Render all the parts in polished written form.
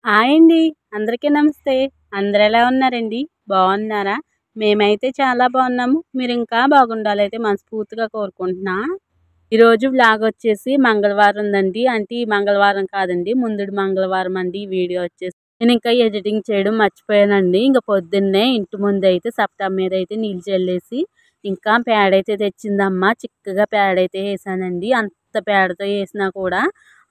Hi అండి. అందరికీ నమస్తే. అందరూ ఎలా ఉన్నారండి? బాగున్నారా? మేమైతే చాలా బాగున్నాము. మీరు ఇంకా బాగుండాలైతే మనస్ఫూర్తిగా కోరుకుంటున్నా. ఈరోజు వ్లాగ్ వచ్చేసి మంగళవారం ఉందండి. అంటే ఈ మంగళవారం కాదండి, ముందుడు మంగళవారం అండి ఈ వీడియో వచ్చేసి. నేను ఇంకా ఎడిటింగ్ చేయడం మర్చిపోయానండి. ఇంకా పొద్దున్నే ఇంటి ముందు అయితే సప్తా మీద అయితే నీళ్ళు చల్లేసి ఇంకా పేడైతే తెచ్చిందమ్మ. చిక్కగా పేడైతే వేసానండి. అంత పేడతో వేసినా కూడా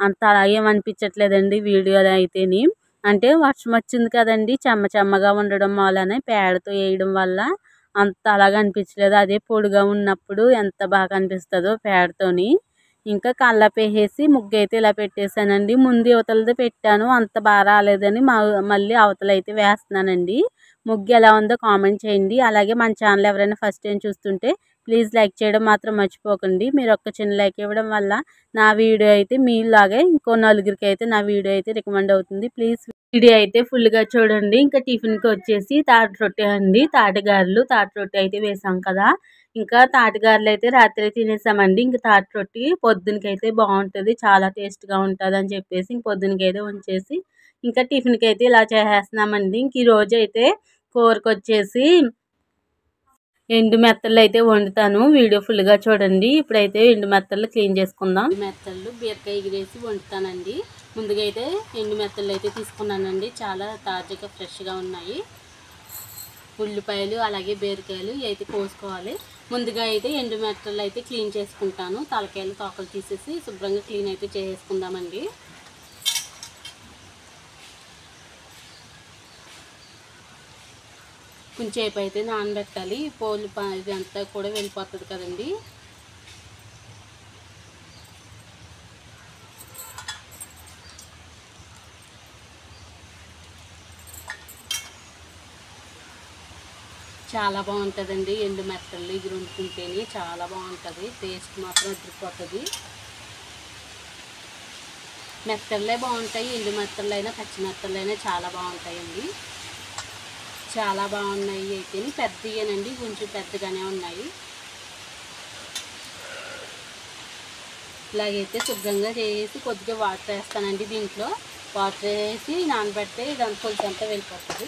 అంత అలాగే అనిపించట్లేదండి వీడియోలో అయితేని. అంటే వర్షం వచ్చింది కదండి, చెమ్మ చెమ్మగా ఉండడం వలన పేడతో వేయడం వల్ల అంత అలాగ అనిపించలేదు. అదే పొడిగా ఉన్నప్పుడు ఎంత బాగా అనిపిస్తుందో పేడతోని. ఇంకా కల్లాపేసేసి ముగ్గు అయితే ఇలా పెట్టేశానండి. ముందు యువతలది పెట్టాను, అంత బాగా రాలేదని మళ్ళీ అవతలైతే వేస్తున్నానండి. ముగ్గు ఎలా ఉందో కామెంట్ చేయండి. అలాగే మన ఛానల్ ఎవరైనా ఫస్ట్ టైం చూస్తుంటే ప్లీజ్ లైక్ చేయడం మాత్రం మర్చిపోకండి. మీరు ఒక్క చిన్న లైక్ ఇవ్వడం వల్ల నా వీడియో అయితే మీలాగే ఇంకో నలుగురికి అయితే నా వీడియో అయితే రికమెండ్ అవుతుంది. ప్లీజ్ వీడియో అయితే ఫుల్గా చూడండి. ఇంకా టిఫిన్కి వచ్చేసి తాటి రొట్టె అండి, తాటిగారెలు. తాటి రొట్టె అయితే వేసాం కదా, ఇంకా తాటిగారెలు అయితే రాత్రి తినేసామండి. ఇంకా తాటి రొట్టె పొద్దునకి అయితే బాగుంటుంది, చాలా టేస్ట్గా ఉంటుంది అని చెప్పేసి ఇంక పొద్దునకి అయితే ఉంచేసి ఇంకా టిఫిన్కి అయితే ఇలా చేసేస్తున్నామండి. ఇంక ఈరోజు అయితే కూరకు వచ్చేసి ఎండు మెత్తళ్ళు అయితే వండుతాను. వీడియో ఫుల్గా చూడండి. ఇప్పుడైతే ఎండు మెత్తళ్ళు క్లీన్ చేసుకుందాం. మెత్తళ్ళు బీరకాయ ఎగిరేసి వండుతానండి. ముందుగా అయితే ఎండు మెత్తళ్ళు అయితే తీసుకున్నానండి. చాలా తాజాగా ఫ్రెష్గా ఉన్నాయి. ఉల్లిపాయలు అలాగే బీరకాయలు అయితే కోసుకోవాలి. ముందుగా అయితే ఎండు మెత్తళ్ళు అయితే క్లీన్ చేసుకుంటాను. తలకాయలు తోకలు తీసేసి శుభ్రంగా క్లీన్ అయితే చేసుకుందామండి. కొంచెంసేపు అయితే నానబెట్టాలి. పోలు ఇది అంతా కూడా వెళ్ళిపోతుంది కదండి. చాలా బాగుంటుందండి ఎండు మెత్తళ్ళు ఇది వండుకుంటేనే చాలా బాగుంటుంది. టేస్ట్ మాత్రం అదిరిపోతుంది. మెత్తళ్ళే బాగుంటాయి. ఎండు మెత్తళ్ళు అయినా పచ్చి మెత్తళ్ళు అయినా చాలా బాగుంటాయండి. చాలా బాగున్నాయి అయితే పెద్దయేనండి, కొంచెం పెద్దగానే ఉన్నాయి. ఇలాగైతే శుభ్రంగా చేసి కొద్దిగా వాటర్ వేస్తానండి. దీంట్లో వాటర్ వేసి నానబెడితే దాని పులుసు అంతా వెళ్ళిపోతుంది.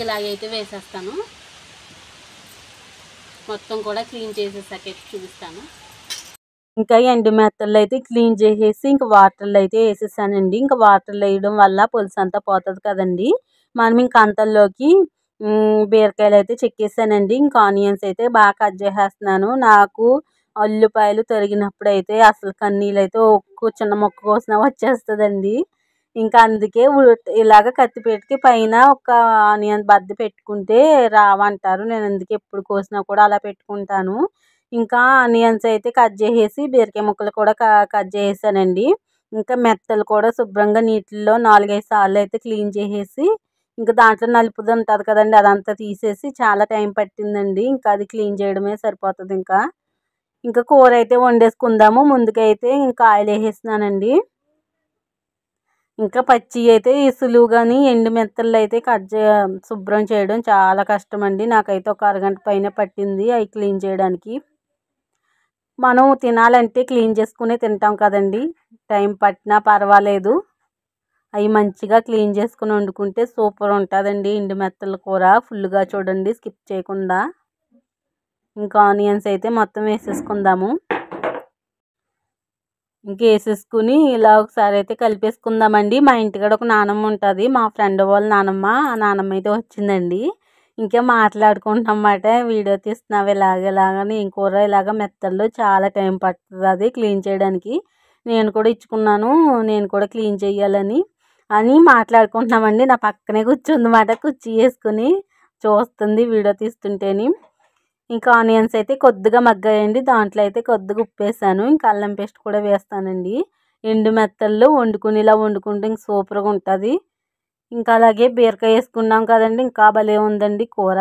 ఇలాగైతే వేసేస్తాను. మొత్తం కూడా క్లీన్ చేసేసాక చూపిస్తాను. ఇంకా ఎండు మెత్తళ్ళు అయితే క్లీన్ చేసేసి ఇంకా వాటర్లో అయితే వేసేసానండి. ఇంకా వాటర్లో వేయడం వల్ల పులుసు అంతా పోతుంది కదండి. మనం ఇంకా అంతల్లోకి బీరకాయలు అయితే చెక్కేసానండి. ఇంకా ఆనియన్స్ అయితే బాగా కట్ చేసేస్తున్నాను. నాకు ఉల్లిపాయలు తరిగినప్పుడు అయితే అసలు కన్నీళ్ళు అయితే ఒక్క చిన్న మొక్క కోసినా వచ్చేస్తుందండి. ఇంకా అందుకే ఇలాగ కత్తిపేటకి పైన ఒక ఆనియన్ బద్ద పెట్టుకుంటే రావంటారు. నేను అందుకే ఎప్పుడు కోసినా కూడా అలా పెట్టుకుంటాను. ఇంకా ఆనియన్స్ అయితే కట్ చేసేసి బీరకాయ ముక్కలు కూడా కట్ చేసేసానండి. ఇంకా మెత్తలు కూడా శుభ్రంగా నీటిలో 4-5 సార్లు అయితే క్లీన్ చేసేసి ఇంకా దాంట్లో నలుపుది ఉంటుంది కదండి, అదంతా తీసేసి చాలా టైం పట్టిందండి. ఇంకా అది క్లీన్ చేయడమే సరిపోతుంది. ఇంకా కూర అయితే వండేసుకుందాము. ముందుకైతే ఇంకా ఆయిల్ వేసేస్తున్నానండి. ఇంకా పచ్చి అయితే సులువుగాని ఎండు మెత్తళ్ళు అయితే శుభ్రం చేయడం చాలా కష్టం అండి. నాకైతే ఒక అరగంట పైన పట్టింది అవి క్లీన్ చేయడానికి. మనం తినాలంటే క్లీన్ చేసుకునే తింటాం కదండి, టైం పట్టినా పర్వాలేదు. అవి మంచిగా క్లీన్ చేసుకుని వండుకుంటే సూపర్ ఉంటుందండి ఎండు మెత్తల కూర. ఫుల్గా చూడండి, స్కిప్ చేయకుండా. ఇంకా ఆనియన్స్ అయితే మొత్తం వేసేసుకుందాము. ఇంక వేసేసుకుని ఇలా ఒకసారి అయితే కలిపేసుకుందామండి. మా ఇంటికాడ ఒక నానమ్మ ఉంటుంది, మా ఫ్రెండ్ వాళ్ళ నానమ్మ. ఆ నానమ్మ అయితే వచ్చిందండి. ఇంకా మాట్లాడుకుంటున్నమాట, వీడియో తీస్తున్నావు ఇలాగని. ఏం కూర ఇలాగ మెత్తల్లో చాలా టైం పడుతుంది అది క్లీన్ చేయడానికి. నేను కూడా ఇచ్చుకున్నాను, నేను కూడా క్లీన్ చేయాలని మాట్లాడుకుంటున్నామండి. నా పక్కనే కూర్చుందన్నమాట, కుర్చీ వేసుకుని చూస్తుంది వీడియో తీస్తుంటేని. ఇంకా ఆనియన్స్ అయితే కొద్దిగా మగ్గాయండి. దాంట్లో అయితే కొద్దిగా ఉప్పు వేసాను. ఇంకా అల్లం పేస్ట్ కూడా వేస్తానండి. ఎండు మెత్తల్లో వండుకుని ఇలా వండుకుంటే ఇంక సూపర్గా ఉంటుంది. ఇంకా అలాగే బీరకాయ వేసుకున్నాం కదండి, ఇంకా భలే ఉందండి కూర.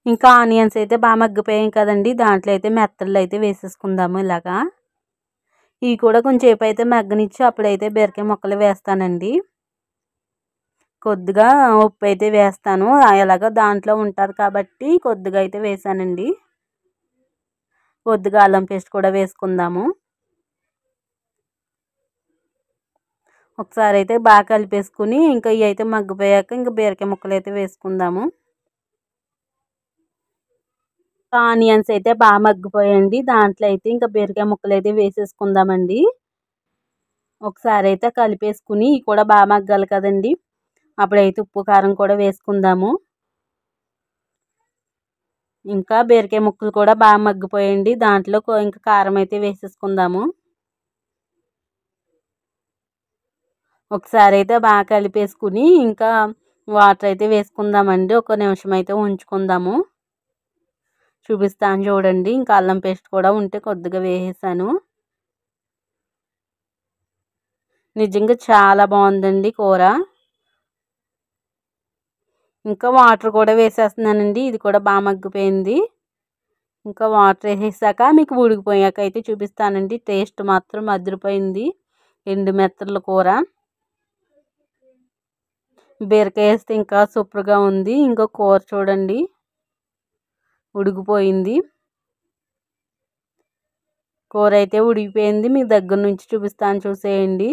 ఇంకా ఆనియన్స్ అయితే బాగా మగ్గిపోయాయి కదండి, దాంట్లో అయితే మెత్తళ్ళు అయితే వేసేసుకుందాము. ఇలాగా ఇవి కూడా కొంచెంసేపు అయితే మగ్గనిచ్చి అప్పుడైతే బీరకాయ ముక్కలు వేస్తానండి. కొద్దిగా ఉప్పు అయితే వేస్తాను, ఎలాగో దాంట్లో ఉంటుంది కాబట్టి కొద్దిగా అయితే వేసానండి. కొద్దిగా అల్లం పేస్ట్ కూడా వేసుకుందాము. ఒకసారి అయితే బాగా కలిపేసుకుని ఇంకా ఇవి అయితే మగ్గిపోయాక ఇంకా బీరకాయ ముక్కలు అయితే వేసుకుందాము. ఆనియన్స్ అయితే బాగా మగ్గిపోయండి. దాంట్లో అయితే ఇంకా బీరకాయ ముక్కలు అయితే వేసేసుకుందామండి. ఒకసారి అయితే కలిపేసుకుని ఇవి కూడా బాగా మగ్గాలి కదండి. అప్పుడైతే ఉప్పు కారం కూడా వేసుకుందాము. ఇంకా బీరకాయ ముక్కలు కూడా బాగా మగ్గిపోయండి. దాంట్లో ఇంకా కారం అయితే వేసేసుకుందాము. ఒకసారి అయితే బాగా కలిపేసుకుని ఇంకా వాటర్ అయితే వేసుకుందామండి. ఒక నిమిషం అయితే ఉంచుకుందాము. చూపిస్తాను చూడండి. ఇంకా అల్లం పేస్ట్ కూడా ఉంటే కొద్దిగా వేసేసాను. నిజంగా చాలా బాగుందండి కూర. ఇంకా వాటర్ కూడా వేసేస్తున్నానండి. ఇది కూడా బాగా మగ్గిపోయింది. ఇంకా వాటర్ వేసేసాక మీకు ఉడికిపోయాక అయితే చూపిస్తానండి. టేస్ట్ మాత్రం అదిరిపోయింది. ఎండు మెత్తల కూర బీరకాయ వేస్తే ఇంకా సూపర్గా ఉంది. ఇంకా కూర చూడండి ఉడికిపోయింది. కూర అయితే ఉడికిపోయింది. మీకు దగ్గర నుంచి చూపిస్తాను చూసేయండి.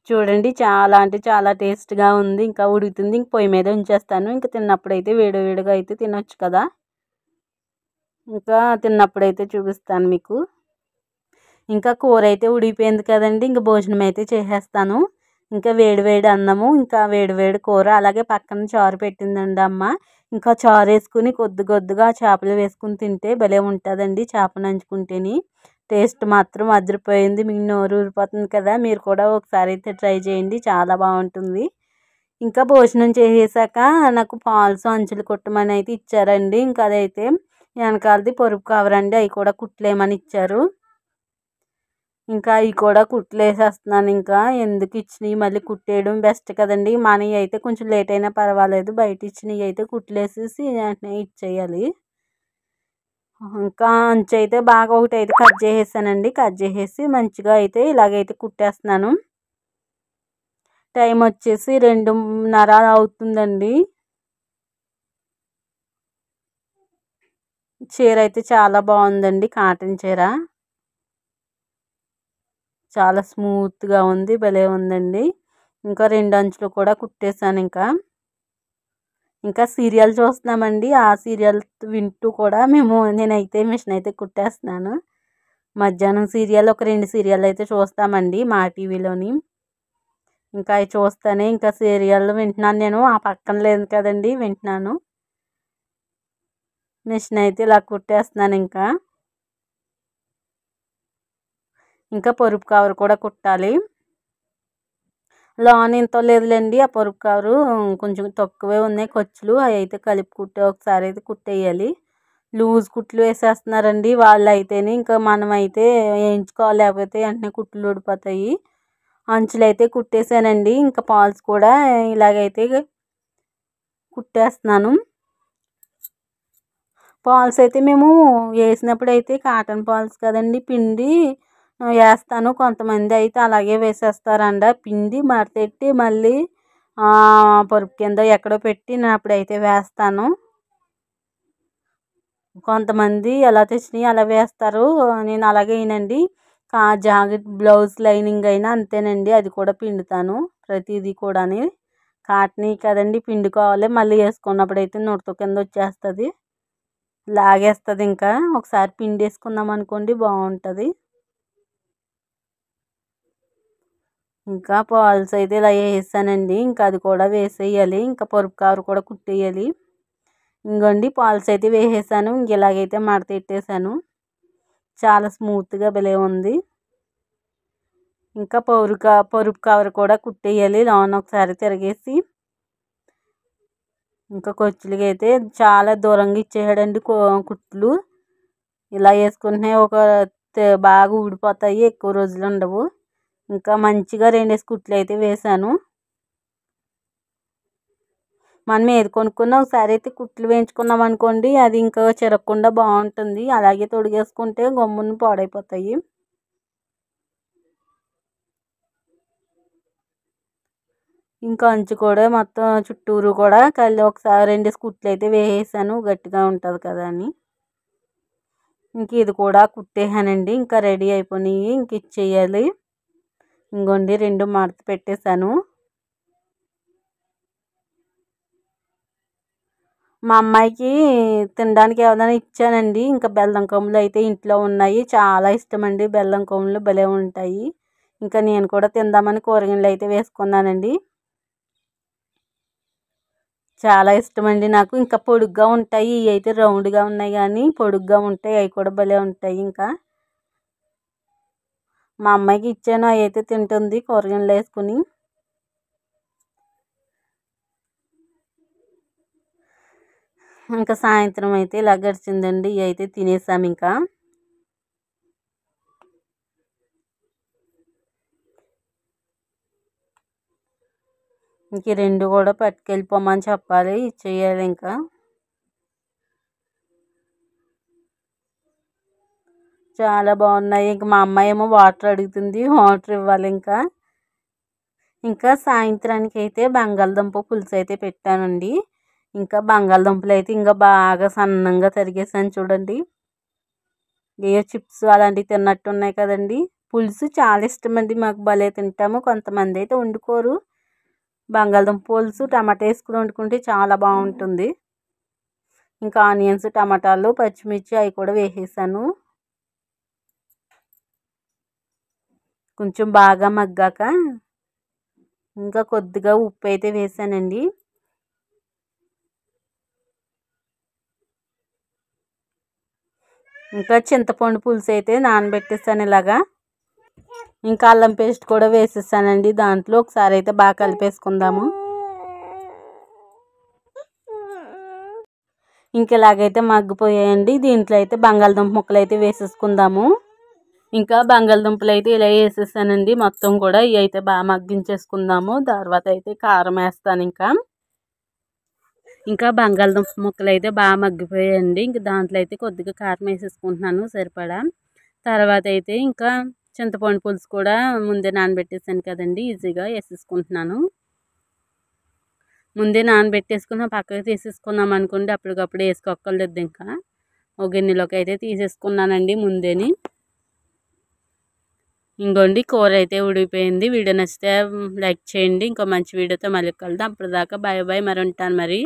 చూడండి చాలా అంటే చాలా టేస్ట్గా ఉంది. ఇంకా ఉడుకుతుంది. ఇంక పొయ్యి మీద ఉంచేస్తాను. ఇంకా తిన్నప్పుడైతే వేడివేడిగా అయితే తినొచ్చు కదా. ఇంకా తిన్నప్పుడైతే చూపిస్తాను మీకు. ఇంకా కూర అయితే ఉడికిపోయింది కదండి. ఇంకా భోజనం అయితే చేసేస్తాను. ఇంకా వేడివేడి అన్నము ఇంకా వేడివేడి కూర అలాగే పక్కన చారు పెట్టిందండి అమ్మ. ఇంకా చారు వేసుకుని కొద్దిగా చేపలు వేసుకుని తింటే భలే ఉంటుందండి. చేప నంచుకుంటేని టేస్ట్ మాత్రం అదిరిపోయింది. మీకు నోరు ఊరిపోతుంది కదా. మీరు కూడా ఒకసారి అయితే ట్రై చేయండి. చాలా బాగుంటుంది. ఇంకా భోజనం చేసేసాక నాకు పాల్స్ అంచులు కుట్టమని అయితే ఇచ్చారండి. ఇంకా అదైతే వెనకాలది పొరుపు కవర్ అండి. అవి కూడా కుట్లేమని ఇచ్చారు. ఇంకా అవి కూడా కుట్లేసేస్తున్నాను. ఇంకా ఎందుకు ఇచ్చినవి మళ్ళీ కుట్టేయడం బెస్ట్ కదండి. మనవి అయితే కొంచెం లేట్ అయినా పర్వాలేదు. బయట ఇచ్చినవి అయితే కుట్లేసేసి వెంటనే ఇచ్చేయాలి. ఇంకా అంచు అయితే బాగా ఒకటి అయితే కట్ చేసేసానండి. కట్ చేసేసి మంచిగా అయితే ఇలాగైతే కుట్టేస్తున్నాను. టైం వచ్చేసి 2:30 అవుతుందండి. చీర అయితే చాలా బాగుందండి. కాటన్ చీర చాలా స్మూత్గా ఉంది. భలే ఉందండి. ఇంకా 2 అంచులు కూడా కుట్టేశాను. ఇంకా సీరియల్ చూస్తున్నామండి. ఆ సీరియల్ వింటూ కూడా నేనైతే మిషన్ అయితే కుట్టేస్తున్నాను. మధ్యాహ్నం సీరియల్ ఒక 2 సీరియల్ అయితే చూస్తామండి మా టీవీలోని. ఇంకా అవి చూస్తానే ఇంకా సీరియల్ వింటున్నాను నేను. ఆ పక్కన లేదు కదండి వింటున్నాను. మిషన్ అయితే ఇలా కుట్టేస్తున్నాను. ఇంకా పొరుపు కవర్ కూడా కుట్టాలి. లాన్ ఎంతో లేదులేండి. ఆ పొరుపు కవరు కొంచెం తక్కువే ఉన్నాయి ఖర్చులు. అవి అయితే కలిపి ఒకసారి అయితే కుట్టేయాలి. లూజ్ కుట్లు వేసేస్తున్నారండి వాళ్ళు అయితేనే. ఇంకా మనం అయితే వేయించుకోవాలి. లేకపోతే వెంటనే కుట్లు ఊడిపోతాయి. అంచులు అయితే కుట్టేశానండి. ఇంకా పాల్స్ కూడా ఇలాగైతే కుట్టేస్తున్నాను. పాల్స్ అయితే మేము వేసినప్పుడు అయితే కాటన్ పాల్స్ కదండి పిండి వేస్తాను. కొంతమంది అయితే అలాగే వేసేస్తారంట. పిండి మడతెట్టి మళ్ళీ పరుపు కింద ఎక్కడో పెట్టి నేను అప్పుడైతే వేస్తాను. కొంతమంది ఎలా తెచ్చినాయి అలా వేస్తారు. నేను అలాగే వేయనండి. జాకెట్ బ్లౌజ్ లైనింగ్ అయినా అంతేనండి. అది కూడా పిండుతాను. ప్రతిదీ కూడా కాటన్ కదండి పిండుకోవాలి. మళ్ళీ వేసుకున్నప్పుడు అయితే నుడత కింద వచ్చేస్తుంది. లాగేస్తుంది. ఇంకా ఒకసారి పిండి వేసుకున్నాం అనుకోండి బాగుంటుంది. ఇంకా పాల్స్ అయితే ఇలా వేసానండి. ఇంకా అది కూడా వేసేయాలి. ఇంకా పొరుపు కవర్ కూడా కుట్టేయాలి. ఇంకోండి పాల్స్ అయితే వేసేసాను. ఇలాగైతే మడతెట్టేసాను. చాలా స్మూత్గా భలే ఉంది. ఇంకా పొరుపు కవర్ కూడా కుట్టేయాలి. లోన ఒకసారి తిరిగేసి ఇంకా ఖర్చులకి అయితే చాలా దూరంగా ఇచ్చేసాడండి కుట్లు. ఇలా వేసుకుంటే బాగా ఊడిపోతాయి. ఎక్కువ రోజులు ఉండవు. ఇంకా మంచిగా 2 కుట్లు అయితే వేసాను. మనం ఏది కొనుక్కున్నా ఒకసారి అయితే కుట్లు వేయించుకున్నాం అనుకోండి అది ఇంకా చిరగకుండా బాగుంటుంది. అలాగే తొడిగేసుకుంటే గమ్మున పాడైపోతాయి. ఇంకా అంచు కూడా మొత్తం చుట్టూరు కూడా ఒకసారి 2 కుట్లు అయితే వేసేసాను. గట్టిగా ఉంటుంది కదా అని. ఇంక ఇది కూడా కుట్టేసానండి. ఇంకా రెడీ అయిపోయినాయి. ఇంక ఇచ్చేయాలి. ఇంకోండి 2 మడత పెట్టేశాను. మా అమ్మాయికి తినడానికి ఏమైనా ఇచ్చానండి. ఇంకా బెల్లం కొమ్ములు అయితే ఇంట్లో ఉన్నాయి. చాలా ఇష్టమండి బెల్లం కొమ్ములు, భలే ఉంటాయి. ఇంకా నేను కూడా తిందామని కూరగాయలు అయితే వేసుకున్నానండి. చాలా ఇష్టమండి నాకు. ఇంకా పొడుగ్గా ఉంటాయి. ఇవి అయితే రౌండ్గా ఉన్నాయి కానీ పొడుగ్గా ఉంటాయి. అవి కూడా భలే ఉంటాయి. ఇంకా మా అమ్మాయికి ఇచ్చాను. అవి అయితే తింటుంది కూరగాయలు వేసుకుని. ఇంకా సాయంత్రం అయితే ఇలా గడిచిందండి. ఇవి అయితే తినేసాం. ఇంకా ఇంక 2 కూడా పట్టుకెళ్ళిపోమని చెప్పాలి. ఇచ్చేయాలి ఇంకా. చాలా బాగున్నాయి. ఇంక మా అమ్మాయి ఏమో వాటర్ అడుగుతుంది. వాటర్ ఇవ్వాలి ఇంకా. ఇంకా సాయంత్రానికి అయితే బంగాళదుంప పులుసు అయితే పెట్టానండి. ఇంకా బంగాళదుంపలు అయితే ఇంకా బాగా సన్నంగా తరిగేసాను చూడండి. ఏ చిప్స్ అలాంటివి తిన్నట్టు ఉన్నాయి కదండి. పులుసు చాలా ఇష్టమండి మాకు. భలే తింటాము. కొంతమంది అయితే వండుకోరు. బంగాళదుంప పులుసు టమాటా వేసుకుని వండుకుంటే చాలా బాగుంటుంది. ఇంకా ఆనియన్స్, టమాటాలు, పచ్చిమిర్చి అవి కూడా వేసేసాను. కొంచెం బాగా మగ్గాక ఇంకా కొద్దిగా ఉప్పు అయితే వేసానండి. ఇంకా చింతపండు పులుసు అయితే నానబెట్టేసాను ఇలాగా. ఇంకా అల్లం పేస్ట్ కూడా వేసేసానండి దాంట్లో. ఒకసారి అయితే బాగా కలిపేసుకుందాము. ఇంక ఇలాగైతే మగ్గిపోయాయండి. దీంట్లో అయితే బంగాళదుంప ముక్కలు అయితే వేసేసుకుందాము. ఇంకా బంగాళదుంపలు అయితే ఇలా వేసేసానండి మొత్తం కూడా. ఇవి అయితే బాగా మగ్గించేసుకుందాము. తర్వాత అయితే కారం వేస్తాను. ఇంకా బంగాళదుంప ముక్కలు అయితే బాగా మగ్గిపోయాయండి. ఇంక దాంట్లో అయితే కొద్దిగా కారం వేసేసుకుంటున్నాను సరిపడా. తర్వాత అయితే ఇంకా చింతపండు పులుసు కూడా ముందే నానబెట్టేసాను కదండి. ఈజీగా వేసేసుకుంటున్నాను. ముందే నానబెట్టేసుకున్న పక్కకు తీసేసుకున్నాం అనుకోండి, అప్పటికప్పుడు వేసుకోక్కర్లేదు. ఇంకా ఒక గిన్నెలోకి అయితే తీసేసుకున్నానండి ముందేని. ఇంకోండి కూర అయితే ఉడికిపోయింది. వీడియో నచ్చితే లైక్ చేయండి. ఇంకో మంచి వీడియోతో మళ్ళీ కలుద్దాం. అప్పటిదాకా బాయ్ బాయ్. మరి ఉంటాను మరి.